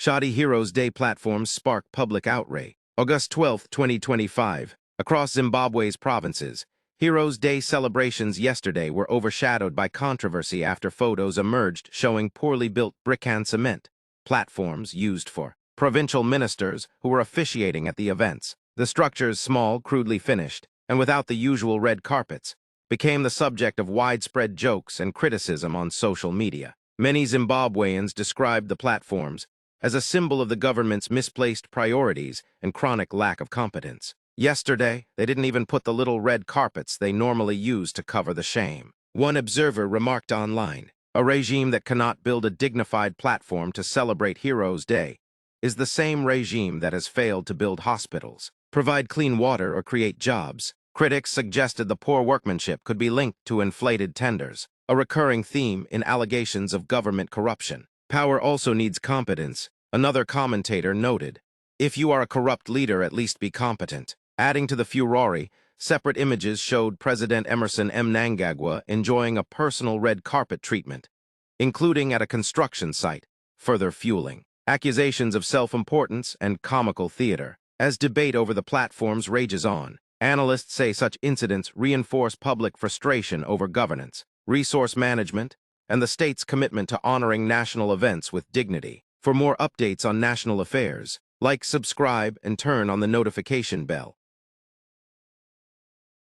Shoddy Heroes Day platforms spark public outrage. August 12, 2025. Across Zimbabwe's provinces, Heroes Day celebrations yesterday were overshadowed by controversy after photos emerged showing poorly built brick and cement platforms used for provincial ministers who were officiating at the events. The structures, small, crudely finished, and without the usual red carpets, became the subject of widespread jokes and criticism on social media. Many Zimbabweans described the platforms as a symbol of the government's misplaced priorities and chronic lack of competence. Yesterday, they didn't even put the little red carpets they normally use to cover the shame. One observer remarked online, "A regime that cannot build a dignified platform to celebrate Heroes Day is the same regime that has failed to build hospitals, provide clean water, or create jobs." Critics suggested the poor workmanship could be linked to inflated tenders, a recurring theme in allegations of government corruption. Power also needs competence, another commentator noted. If you are a corrupt leader, at least be competent. Adding to the furore, separate images showed President Emerson Mnangagwa enjoying a personal red carpet treatment, including at a construction site, further fueling accusations of self-importance and comical theater. As debate over the platforms rages on, analysts say such incidents reinforce public frustration over governance, resource management, and the state's commitment to honoring national events with dignity. For more updates on national affairs, like, subscribe, and turn on the notification bell.